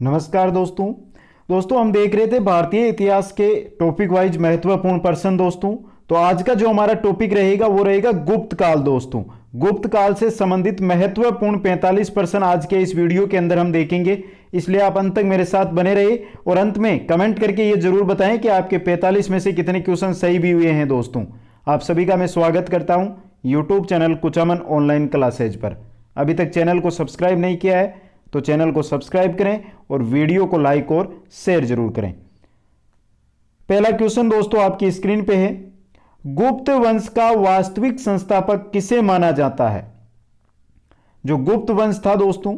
नमस्कार दोस्तों हम देख रहे थे भारतीय इतिहास के टॉपिक वाइज महत्वपूर्ण पर्सन दोस्तों। तो आज का जो हमारा टॉपिक रहेगा वो रहेगा गुप्त काल दोस्तों। गुप्त काल से संबंधित महत्वपूर्ण 45 पर्सन आज के इस वीडियो के अंदर हम देखेंगे, इसलिए आप अंत तक मेरे साथ बने रहिए और अंत में कमेंट करके ये जरूर बताएं कि आपके 45 में से कितने क्वेश्चन सही भी हुए हैं दोस्तों। आप सभी का मैं स्वागत करता हूं YouTube channel Kuchaman online classes पर। अभी तक चैनल को सब्सक्राइब नहीं किया है तो चैनल को सब्सक्राइब करें और वीडियो को लाइक और शेयर जरूर करें। पहला क्वेश्चन दोस्तों आपकी स्क्रीन पे है, गुप्त वंश का वास्तविक संस्थापक किसे माना जाता है? जो गुप्त वंश था दोस्तों,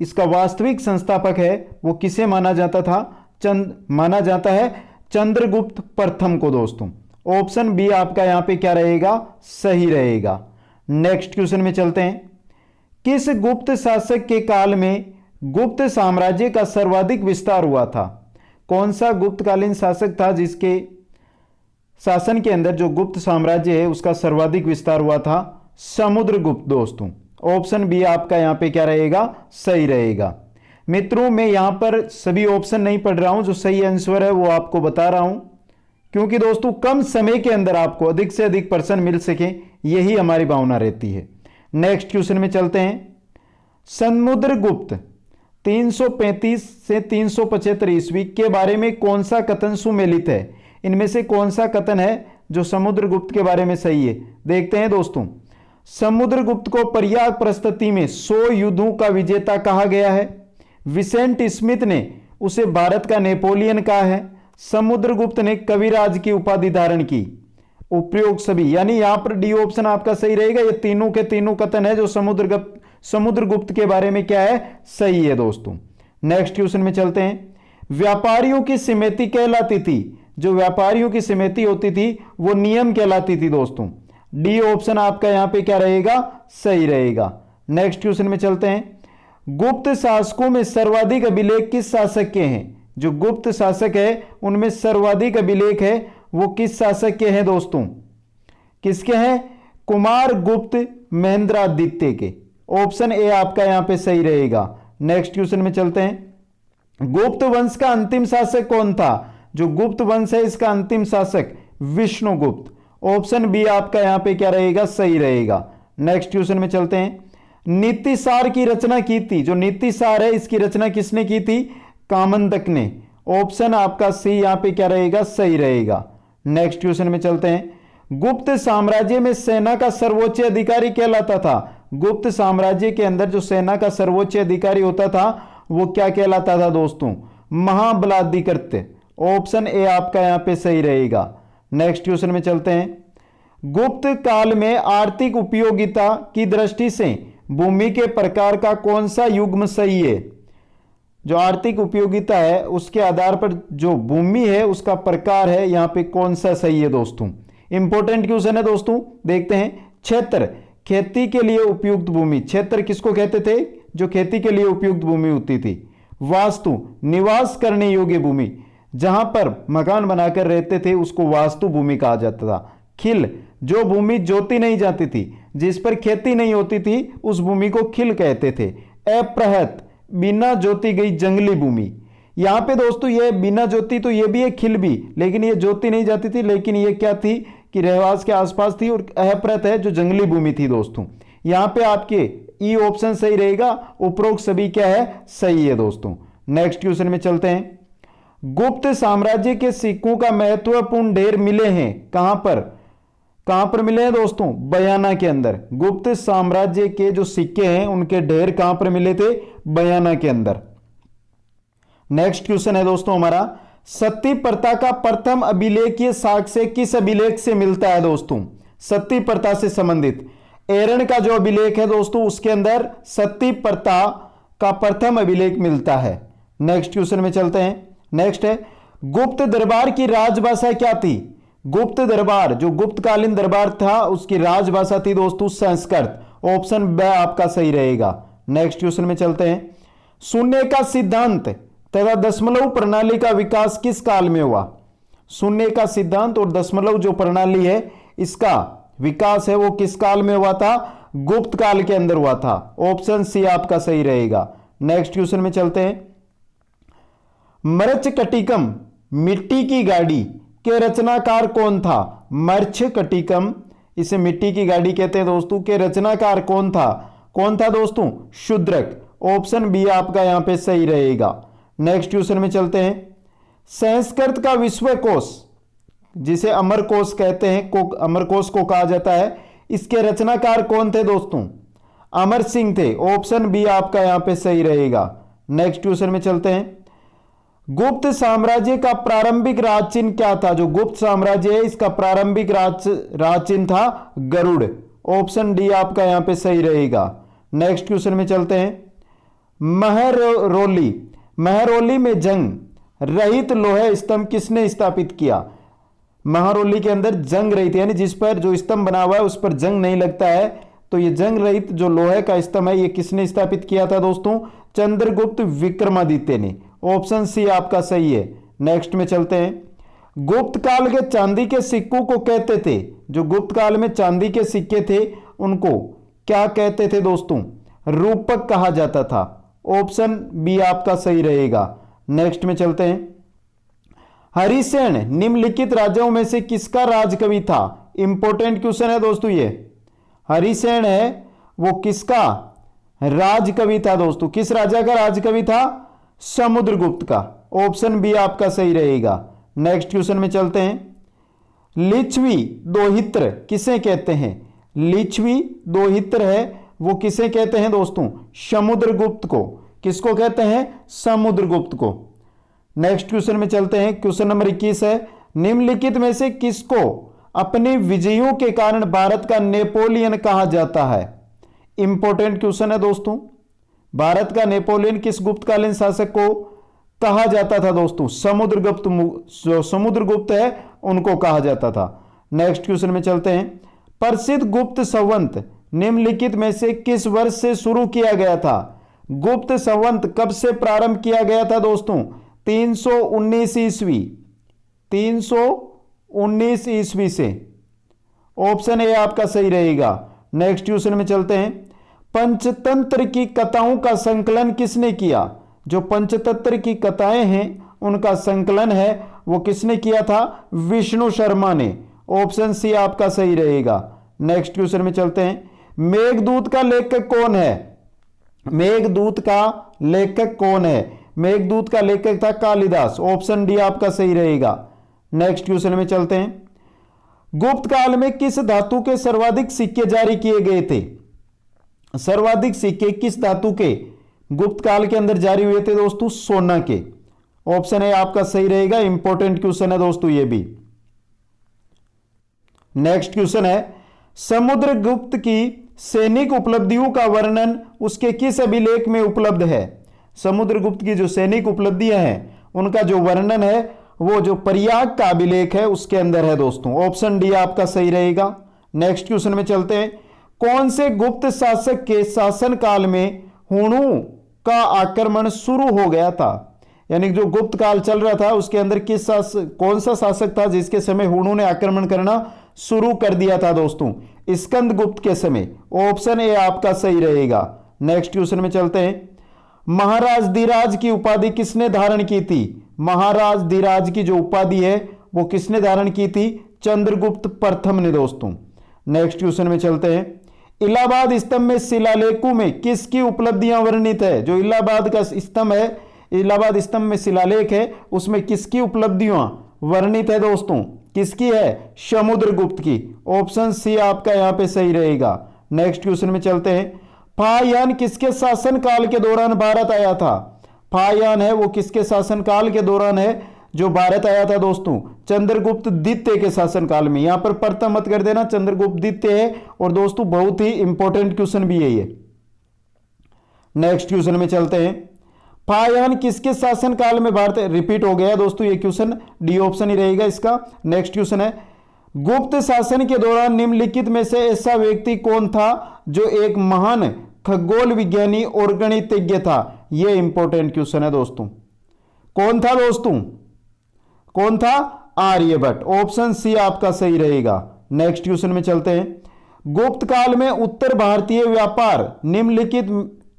इसका वास्तविक संस्थापक है वो किसे माना जाता था? माना जाता है चंद्रगुप्त प्रथम को दोस्तों। ऑप्शन बी आपका यहां पे क्या रहेगा? सही रहेगा। नेक्स्ट क्वेश्चन में चलते हैं। किस गुप्त शासक के काल में गुप्त साम्राज्य का सर्वाधिक विस्तार हुआ था? कौन सा गुप्तकालीन शासक था जिसके शासन के अंदर जो गुप्त साम्राज्य है उसका सर्वाधिक विस्तार हुआ था? समुद्रगुप्त दोस्तों। ऑप्शन बी आपका यहां पे क्या रहेगा? सही रहेगा। मित्रों मैं यहां पर सभी ऑप्शन नहीं पढ़ रहा हूं, जो सही आंसर है वो आपको बता रहा हूं, क्योंकि दोस्तों कम समय के अंदर आपको अधिक से अधिक पर्सन मिल सके, यही हमारी भावना रहती है। नेक्स्ट क्वेश्चन में चलते हैं। समुद्रगुप्त 335 से 375 ईस्वी के बारे में कौन सा कथन सुमेलित है? इनमें से कौन सा कथन है जो समुद्रगुप्त के बारे में सही है? देखते हैं दोस्तों। समुद्रगुप्त को प्रयाग प्रस्तुति में 100 युद्धों का विजेता कहा गया है। विसेंट स्मिथ ने उसे भारत का नेपोलियन कहा है। समुद्रगुप्त ने कविराज की उपाधि धारण की। उपयोग सभी, यानी यहां पर डी ऑप्शन आपका सही रहेगा। ये तीनों के तीनों कथन है जो समुद्रगुप्त के बारे में क्या है? सही है दोस्तों। नेक्स्ट क्वेश्चन में चलते हैं। व्यापारियों की समिति कहलाती थी, जो व्यापारियों की समिति होती थी वो नियम कहलाती थी दोस्तों। डी ऑप्शन आपका यहां पे क्या रहेगा? सही रहेगा। नेक्स्ट क्वेश्चन में चलते हैं। गुप्त शासकों में सर्वाधिक अभिलेख किस शासक के हैं? जो गुप्त शासक है उनमें सर्वाधिक अभिलेख है वो किस शासक के हैं दोस्तों? किसके हैं? कुमार गुप्त महेंद्रादित्य के। ऑप्शन ए आपका यहां पे सही रहेगा। नेक्स्ट क्वेश्चन में चलते हैं। गुप्त वंश का अंतिम शासक कौन था? जो गुप्त वंश है इसका अंतिम शासक विष्णुगुप्त। ऑप्शन बी आपका यहां पे क्या रहेगा? सही रहेगा। नेक्स्ट क्वेश्चन में चलते हैं। नीतिसार की रचना की थी, जो नीतिसार है इसकी रचना किसने की थी? कामंदक ने। ऑप्शन आपका सी यहां पे क्या रहेगा? सही रहेगा। नेक्स्ट क्वेश्चन में चलते हैं। गुप्त साम्राज्य में सेना का सर्वोच्च अधिकारी कहलाता था। गुप्त साम्राज्य के अंदर जो सेना का सर्वोच्च अधिकारी होता था वो क्या कहलाता था दोस्तों? महाबलाधिकृत। ऑप्शन ए आपका यहां पे सही रहेगा। नेक्स्ट क्वेश्चन में चलते हैं। गुप्त काल में आर्थिक उपयोगिता की दृष्टि से भूमि के प्रकार का कौन सा युग्म सही है? जो आर्थिक उपयोगिता है उसके आधार पर जो भूमि है उसका प्रकार है, यहां पे कौन सा सही है दोस्तों? इंपॉर्टेंट क्वेश्चन है दोस्तों। देखते हैं। क्षेत्र, खेती के लिए उपयुक्त भूमि। क्षेत्र किसको कहते थे? जो खेती के लिए उपयुक्त भूमि होती थी। वास्तु, निवास करने योग्य भूमि, जहां पर मकान बनाकर रहते थे उसको वास्तु भूमि कहा जाता था। खिल, जो भूमि जोती नहीं जाती थी, जिस पर खेती नहीं होती थी उस भूमि को खिल कहते थे। अप्रहत, बिना जोती गई जंगली भूमि। यहां पे दोस्तों ये बिना जोती तो ये भी है, खिल भी, लेकिन ये जोती नहीं जाती थी, लेकिन ये क्या थी कि रहवास के आसपास थी। और अप्रहत है जो जंगली भूमि थी दोस्तों। यहां पे आपके ई ऑप्शन सही रहेगा। उपरोक्त सभी क्या है? सही है दोस्तों। नेक्स्ट क्वेश्चन में चलते हैं। गुप्त साम्राज्य के सिक्कों का महत्वपूर्ण ढेर मिले हैं कहां पर? कहां पर मिले हैं दोस्तों? बयाना के अंदर। गुप्त साम्राज्य के जो सिक्के हैं उनके ढेर कहां पर मिले थे? बयाना के अंदर। नेक्स्ट क्वेश्चन है दोस्तों हमारा। सती प्रथा का प्रथम अभिलेखीय साक्ष्य किस अभिलेख से मिलता है दोस्तों? सती प्रथा से संबंधित एरन का जो अभिलेख है दोस्तों उसके अंदर सती प्रथा का प्रथम अभिलेख मिलता है। नेक्स्ट क्वेश्चन में चलते हैं। नेक्स्ट है। गुप्त दरबार की राजभाषा क्या थी? गुप्त दरबार, जो गुप्तकालीन दरबार था उसकी राजभाषा थी दोस्तों संस्कृत। ऑप्शन बी आपका सही रहेगा। नेक्स्ट क्वेश्चन में चलते हैं। शून्य का सिद्धांत तथा दशमलव प्रणाली का विकास किस काल में हुआ? शून्य का सिद्धांत और दशमलव जो प्रणाली है इसका विकास है वो किस काल में हुआ था? गुप्त काल के अंदर हुआ था। ऑप्शन सी आपका सही रहेगा। नेक्स्ट क्वेश्चन में चलते हैं। मृच्छकटिकम मिट्टी की गाड़ी के रचनाकार कौन था? मृच्छकटिकम, इसे मिट्टी की गाड़ी कहते हैं दोस्तों, के रचनाकार कौन था? कौन था दोस्तों? शूद्रक। ऑप्शन बी आपका यहां पे सही रहेगा। नेक्स्ट क्वेश्चन में चलते हैं। संस्कृत का विश्वकोश, जिसे अमरकोश कहते हैं, अमरकोश को कहा जाता है, इसके रचनाकार कौन थे दोस्तों? अमर सिंह थे। ऑप्शन बी आपका यहां पे सही रहेगा। नेक्स्ट क्वेश्चन में चलते हैं। गुप्त साम्राज्य का प्रारंभिक राज चिन्ह क्या था? जो गुप्त साम्राज्य है इसका प्रारंभिक राज चिन्ह था गरुड़। ऑप्शन डी आपका यहां पे सही रहेगा। नेक्स्ट क्वेश्चन में चलते हैं। महरौली में जंग रहित लोहे स्तंभ किसने स्थापित किया? महरौली के अंदर जंग रहित, यानी जिस पर जो स्तंभ बना हुआ है उस पर जंग नहीं लगता है, तो ये जंग रहित जो लोहे का स्तंभ है ये किसने स्थापित किया था दोस्तों? चंद्रगुप्त विक्रमादित्य ने। ऑप्शन सी आपका सही है। नेक्स्ट में चलते हैं। गुप्त काल के चांदी के सिक्कों को कहते थे, जो गुप्त काल में चांदी के सिक्के थे उनको क्या कहते थे दोस्तों? रूपक कहा जाता था। ऑप्शन बी आपका सही रहेगा। नेक्स्ट में चलते हैं। हरिसेन निम्नलिखित राजाओं में से किसका राजकवि था? इंपॉर्टेंट क्वेश्चन है दोस्तों ये। हरिसेन है वो किसका राजकवि था दोस्तों? किस राजा का राजकवि था? समुद्रगुप्त का। ऑप्शन बी आपका सही रहेगा। नेक्स्ट क्वेश्चन में चलते हैं। लिच्छवी दोहित्र किसे कहते हैं? लिच्छवी दोहित्र है वो किसे कहते हैं दोस्तों? समुद्रगुप्त को। किसको कहते हैं? समुद्रगुप्त को। नेक्स्ट क्वेश्चन में चलते हैं। क्वेश्चन नंबर 21 है। निम्नलिखित में से किसको अपने विजयों के कारण भारत का नेपोलियन कहा जाता है? इंपॉर्टेंट क्वेश्चन है दोस्तों। भारत का नेपोलियन किस गुप्तकालीन शासक को कहा जाता था दोस्तों? समुद्रगुप्त। जो समुद्रगुप्त है उनको कहा जाता था। नेक्स्ट क्वेश्चन में चलते हैं। प्रसिद्ध गुप्त संवत निम्नलिखित में से किस वर्ष से शुरू किया गया था? गुप्त संवत कब से प्रारंभ किया गया था दोस्तों? 319 ईस्वी। 319 ईस्वी से। ऑप्शन ए आपका सही रहेगा। नेक्स्ट क्वेश्चन में चलते हैं। पंचतंत्र की कथाओं का संकलन किसने किया? जो पंचतंत्र की कथाएं हैं उनका संकलन है वो किसने किया था? विष्णु शर्मा ने। ऑप्शन सी आपका सही रहेगा। नेक्स्ट क्वेश्चन में चलते हैं। मेघदूत का लेखक कौन है? मेघदूत का लेखक कौन है? मेघदूत का लेखक था कालिदास। ऑप्शन डी आपका सही रहेगा। नेक्स्ट क्वेश्चन में चलते हैं। गुप्त काल में किस धातु के सर्वाधिक सिक्के जारी किए गए थे? सर्वाधिक सिक्के किस धातु के गुप्त काल के अंदर जारी हुए थे दोस्तों? सोना के। ऑप्शन ए आपका सही रहेगा। इंपॉर्टेंट क्वेश्चन है दोस्तों ये भी। नेक्स्ट क्वेश्चन है। समुद्रगुप्त की सैनिक उपलब्धियों का वर्णन उसके किस अभिलेख में उपलब्ध है? समुद्रगुप्त की जो सैनिक उपलब्धियां हैं उनका जो वर्णन है वो जो प्रयाग का अभिलेख है उसके अंदर है दोस्तों। ऑप्शन डी आपका सही रहेगा। नेक्स्ट क्वेश्चन में चलते हैं। कौन से गुप्त शासक के शासनकाल में हुणों का आक्रमण शुरू हो गया था? यानी जो गुप्त काल चल रहा था उसके अंदर कौन सा शासक था जिसके समय हुणों ने आक्रमण करना शुरू कर दिया था दोस्तों? स्कंदगुप्त के समय। ऑप्शन ए आपका सही रहेगा। नेक्स्ट क्वेश्चन में चलते हैं। महाराज धीराज की उपाधि किसने धारण की थी? महाराज धीराज की जो उपाधि है वो किसने धारण की थी? चंद्रगुप्त प्रथम ने दोस्तों। नेक्स्ट क्वेश्चन में चलते हैं। इलाहाबाद स्तंभ में शिलालेखों में किसकी उपलब्धियां वर्णित है? जो इलाहाबाद का स्तंभ है, इलाहाबाद स्तंभ में शिलालेख है उसमें किसकी उपलब्धियां वर्णित है दोस्तों? किसकी है? समुद्रगुप्त की। ऑप्शन सी आपका यहां पे सही रहेगा। नेक्स्ट क्वेश्चन में चलते हैं। फाहियान किसके शासनकाल के दौरान भारत आया था? फाहियान है वो किसके शासनकाल के दौरान है जो भारत आया था दोस्तों? चंद्रगुप्त द्वितीय के शासनकाल में। यहां पर प्रथम मत कर देना, चंद्रगुप्त द्वितीय है। और दोस्तों बहुत ही इंपॉर्टेंट क्वेश्चन भी है ये। नेक्स्ट क्वेश्चन में चलते हैं। फाहियान किसके शासनकाल में भारत, रिपीट हो गया दोस्तों ये क्वेश्चन, डी ऑप्शन ही रहेगा इसका। नेक्स्ट क्वेश्चन है। गुप्त शासन के दौरान निम्नलिखित में से ऐसा व्यक्ति कौन था जो एक महान खगोल विज्ञानी और गणितज्ञ था? यह इंपॉर्टेंट क्वेश्चन है दोस्तों। कौन था दोस्तों? कौन था? आर्यभट्ट। ऑप्शन सी आपका सही रहेगा। नेक्स्ट क्वेश्चन में चलते हैं। गुप्त काल में उत्तर भारतीय व्यापार निम्नलिखित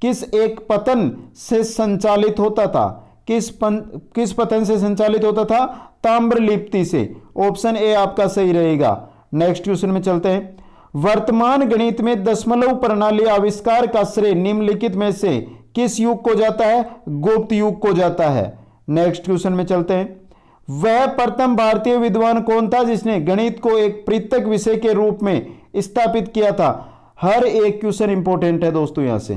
किस एक पतन से संचालित होता था? किस पतन से संचालित होता था? ताम्रलिप्ति से। ऑप्शन ए आपका सही रहेगा। नेक्स्ट क्वेश्चन में चलते हैं। वर्तमान गणित में दशमलव प्रणाली आविष्कार का श्रेय निम्नलिखित में से किस युग को जाता है? गुप्त युग को जाता है। नेक्स्ट क्वेश्चन में चलते हैं। वह प्रथम भारतीय विद्वान कौन था जिसने गणित को एक पृथक विषय के रूप में स्थापित किया था? हर एक क्वेश्चन इंपॉर्टेंट है दोस्तों। यहां से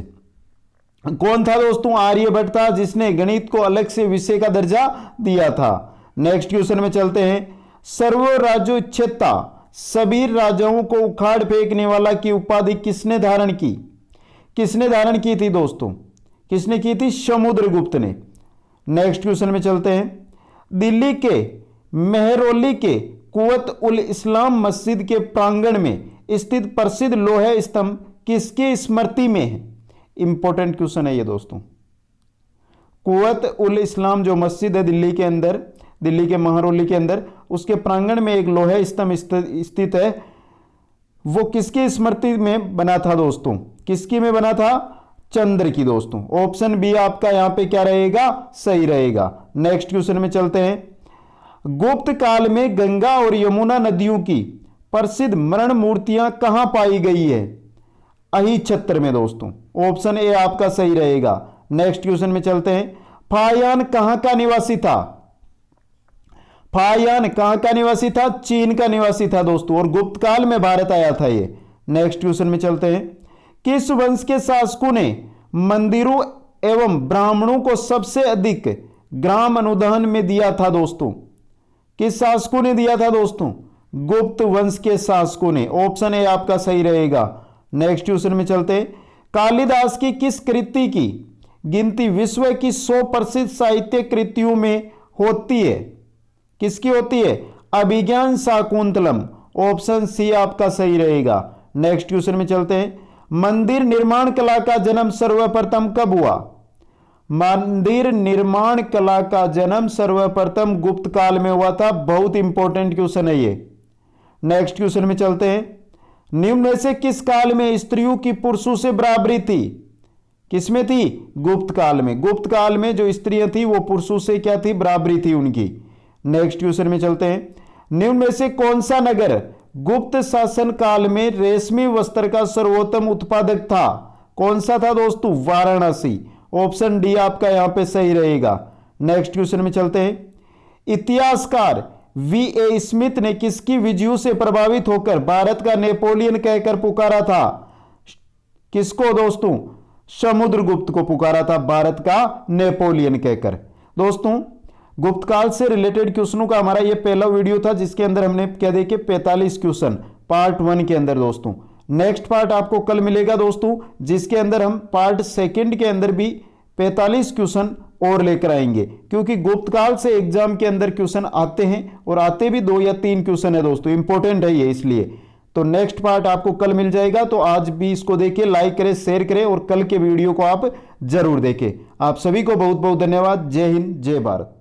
कौन था दोस्तों? आर्यभट्ट था, जिसने गणित को अलग से विषय का दर्जा दिया था। नेक्स्ट क्वेश्चन में चलते हैं। सर्वराज्योच्छेता, सभी राजाओं को उखाड़ फेंकने वाला की उपाधि किसने धारण की? किसने धारण की थी दोस्तों? किसने की थी? समुद्रगुप्त ने। नेक्स्ट क्वेश्चन में चलते हैं। दिल्ली के मेहरौली के कुवत उल इस्लाम मस्जिद के प्रांगण में स्थित प्रसिद्ध लोहे स्तंभ किसकी स्मृति में है? इंपॉर्टेंट क्वेश्चन है ये दोस्तों। कुवत उल इस्लाम जो मस्जिद है दिल्ली के अंदर, दिल्ली के मेहरौली के अंदर, उसके प्रांगण में एक लोहे स्तंभ स्थित है। वो किसकी स्मृति में बना था दोस्तों? किसकी में बना था? चंद्र की दोस्तों। ऑप्शन बी आपका यहां पे क्या रहेगा? सही रहेगा। नेक्स्ट क्वेश्चन में चलते हैं। गुप्त काल में गंगा और यमुना नदियों की प्रसिद्ध मरण मूर्तियां कहां पाई गई है? अहिछत्र में दोस्तों। ऑप्शन ए आपका सही रहेगा। नेक्स्ट क्वेश्चन में चलते हैं। फायान कहां का निवासी था? फायान कहां का निवासी था? चीन का निवासी था दोस्तों, और गुप्त काल में भारत आया था ये। नेक्स्ट क्वेश्चन में चलते हैं। किस वंश के शासकों ने मंदिरों एवं ब्राह्मणों को सबसे अधिक ग्राम अनुदान में दिया था दोस्तों? किस शासकों ने दिया था दोस्तों? गुप्त वंश के शासकों ने। ऑप्शन ए आपका सही रहेगा। नेक्स्ट क्वेश्चन में चलते हैं। कालिदास की किस कृति की गिनती विश्व की 100 प्रसिद्ध साहित्य कृतियों में होती है? किसकी होती है? अभिज्ञान शाकुंतलम। ऑप्शन सी आपका सही रहेगा। नेक्स्ट क्वेश्चन में चलते हैं। मंदिर निर्माण कला का जन्म सर्वप्रथम कब हुआ? मंदिर निर्माण कला का जन्म सर्वप्रथम गुप्त काल में हुआ था। बहुत इंपॉर्टेंट क्वेश्चन है ये। नेक्स्ट क्वेश्चन में चलते हैं। निम्न में से किस काल में स्त्रियों की पुरुषों से बराबरी थी? किसमें थी? गुप्त काल में। गुप्त काल में जो स्त्रियां थी वो पुरुषों से क्या थी? बराबरी थी उनकी। नेक्स्ट क्वेश्चन में चलते हैं। निम्न में से कौन सा नगर गुप्त शासन काल में रेशमी वस्त्र का सर्वोत्तम उत्पादक था? कौन सा था दोस्तों? वाराणसी। ऑप्शन डी आपका यहां पे सही रहेगा। नेक्स्ट क्वेश्चन में चलते हैं। इतिहासकार V.A. स्मिथ ने किसकी विजयों से प्रभावित होकर भारत का नेपोलियन कहकर पुकारा था? किसको दोस्तों? समुद्रगुप्त को पुकारा था भारत का नेपोलियन कहकर। दोस्तों गुप्त काल से रिलेटेड क्वेश्चनों का हमारा ये पहला वीडियो था, जिसके अंदर हमने क्या देखे? 45 क्वेश्चन पार्ट 1 के अंदर दोस्तों। नेक्स्ट पार्ट आपको कल मिलेगा दोस्तों, जिसके अंदर हम पार्ट 2 के अंदर भी 45 क्वेश्चन और लेकर आएंगे, क्योंकि गुप्त काल से एग्जाम के अंदर क्वेश्चन आते हैं, और आते भी 2 या 3 क्वेश्चन है दोस्तों। इंपॉर्टेंट है ये, इसलिए तो नेक्स्ट पार्ट आपको कल मिल जाएगा। तो आज भी इसको देखें, लाइक करें, शेयर करें, और कल के वीडियो को आप जरूर देखें। आप सभी को बहुत बहुत धन्यवाद। जय हिंद, जय भारत।